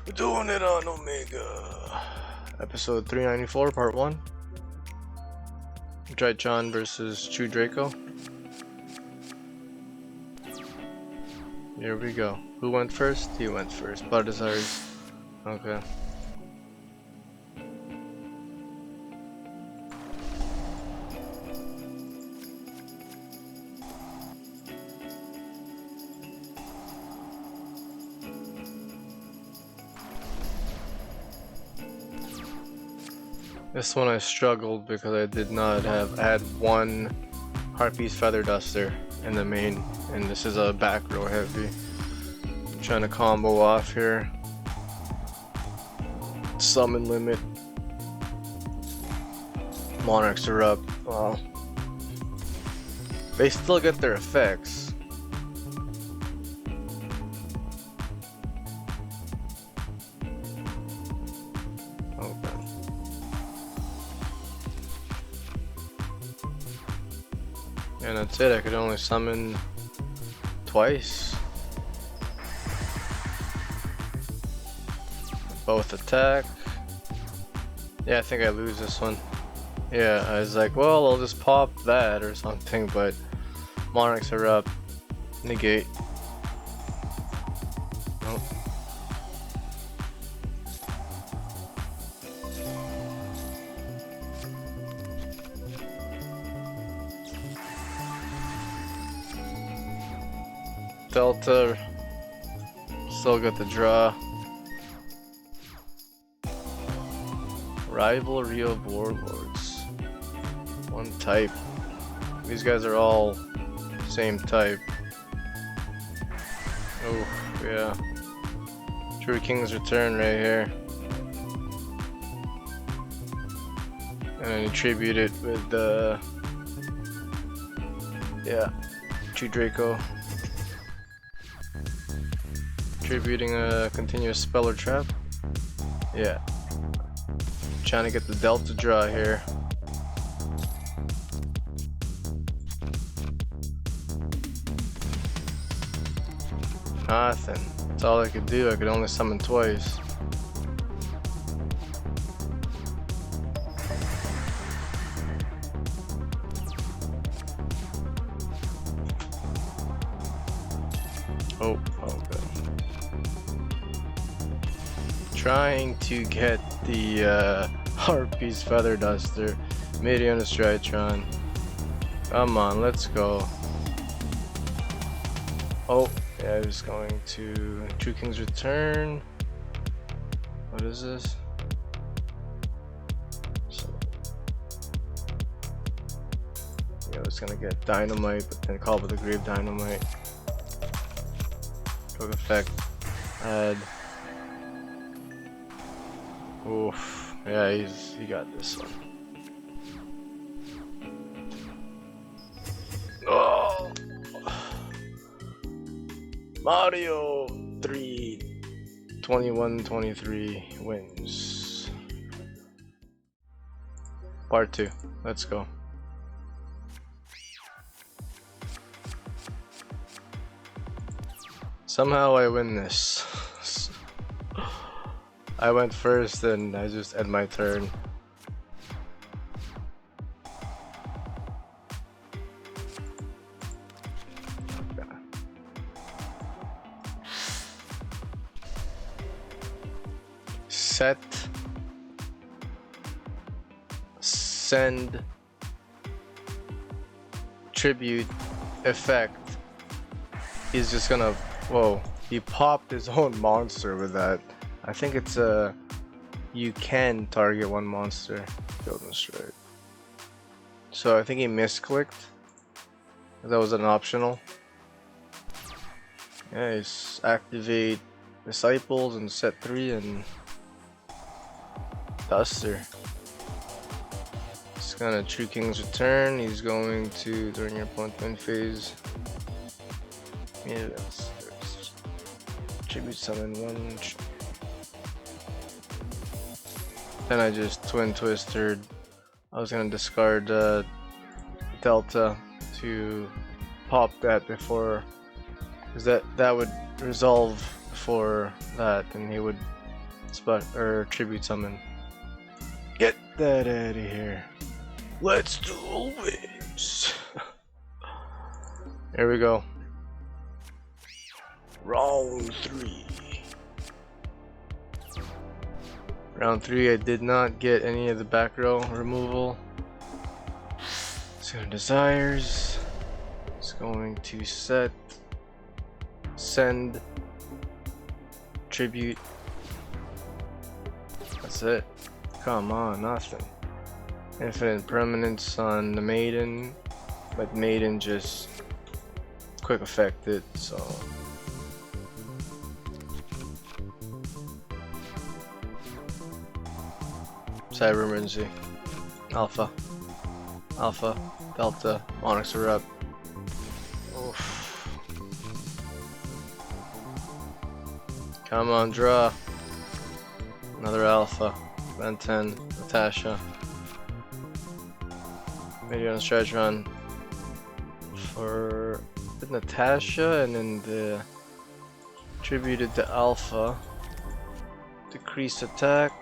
We're doing it on Omega. Episode 394, part 1. DRYTRON versus True DRACO. Here we go. Who went first? He went first. But it's ours. Okay. This one I struggled because I did not have. I had one Harpy's Feather Duster in the main, and this is a back row heavy. I'm trying to combo off here. Summon limit. Monarchs are up. Well, they still get their effects. And that's it, I could only summon twice. Both attack. Yeah, I think I lose this one. Yeah, I was like, well, I'll just pop that or something, but Monarchs are up. Negate. Nope. Delta, still got the draw. Rivalry of Warlords. One type. These guys are all same type. Oh, yeah. True King's Return right here. And then you tribute it with the True Draco. Tributing a continuous spell or trap. Yeah. Trying to get the Delta draw here. Nothing. That's all I could do. I could only summon twice. Oh, okay. Trying to get the Harpy's Feather Duster. Medium DRYTRON. Come on, let's go. Oh, yeah, I was going to True King's Return. What is this? Yeah, I was gonna get Dynamite, but then call with the Grave Dynamite. Quick effect. Add. Oof. Yeah, he got this one. Oh! Mario32123 wins. Part 2. Let's go. Somehow I win this. I went first and I just end my turn. Okay. Set. Send. Tribute. Effect. He's just gonna... Whoa. He popped his own monster with that. I think it's you can target one monster. Killed him straight. So I think he misclicked. That was an optional. Yeah, he's activate Disciples and set 3 and Duster. It's gonna True King's Return. He's going to during your opponent's win phase. Yeah, that's tribute summon 1. Then I just twin twisted. I was gonna discard Delta to pop that before, because that would resolve before that, and he would spot or tribute summon. Get that out of here. Let's duel wins. Here we go. Round 3. Round 3, I did not get any of the back row removal. So desires. It's going to send, tribute. That's it. Come on, nothing. Infinite permanence on the maiden, but maiden just quick affected, so. Cyber emergency. Alpha, delta, Onyx are up. Oof. Come on, draw. Another alpha. Ben 10, Natasha. Maybe on DRYTRON for Natasha, and then the attributed to alpha. Decrease attack.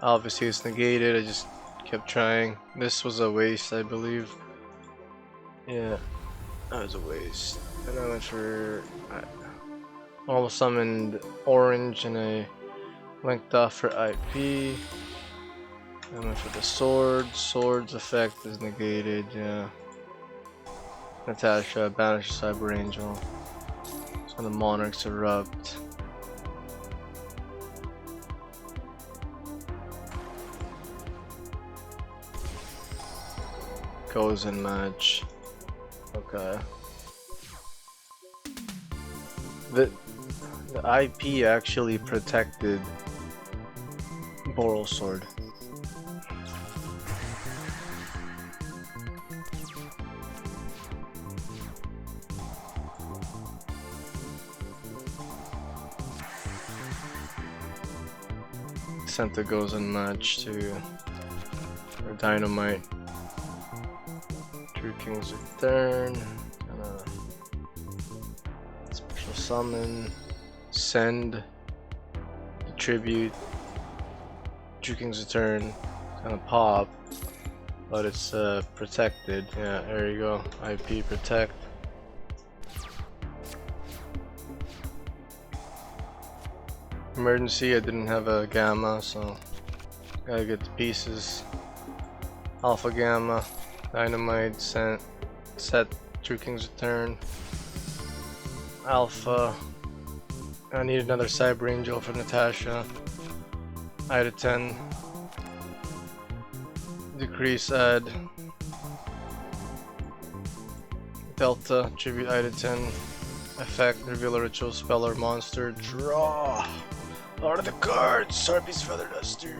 Obviously it's negated, I just kept trying. This was a waste, I believe. Yeah, that was a waste. And I went for... I almost summoned orange and I linked off for IP. I went for the sword. Sword's effect is negated, yeah. Natasha, banish Cyber Angel. So the Monarchs erupt. Goes in match. Okay. The IP actually protected Boral Sword. Senta goes in match to Dynamite. True King's Return. Special summon. Send. Tribute. True King's Return. Gonna pop. But it's protected. Yeah, there you go. IP protect. Emergency, I didn't have a gamma, so gotta get the pieces. Alpha gamma, dynamite, set True King's Return. Alpha. I need another Cyber Angel for Natasha. I to 10. Decrease add. Delta, tribute I to 10. Effect, reveal a ritual spell or monster. Draw! Out of the cards! Harpy's Feather Duster.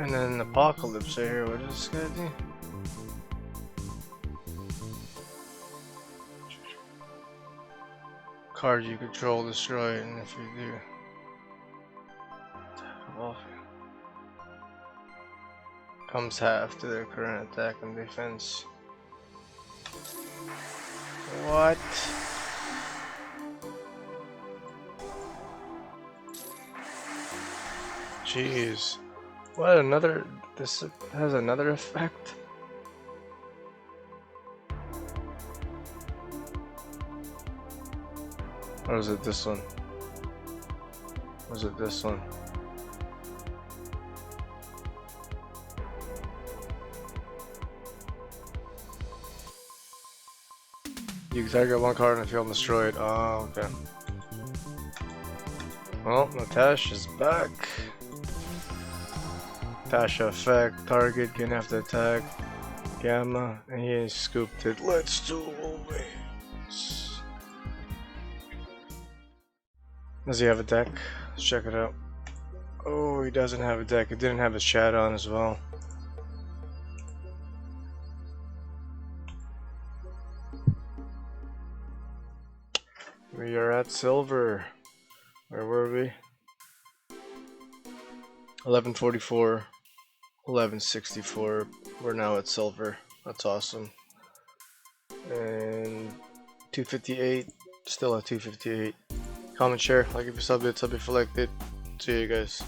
And then Apocalypse right here. What does this guy do? Card you control, destroy it, and if you do, attack off. Comes half to their current attack and defense. What? Jeez. What, another? This has another effect? Or is it this one? Or is it this one? You can target one card and feel destroyed. Oh, okay. Well, Natasha's back. Natasha effect, target, gonna have to attack. Gamma, and he scooped it. Let's do wins. Does he have a deck? Let's check it out. Oh, he doesn't have a deck. It didn't have his chat on as well. We are at silver. Where were we? 1144, 1164. We're now at silver. That's awesome. And 258, still at 258. comment, share, like if you subbed it, sub if you liked it. See you guys.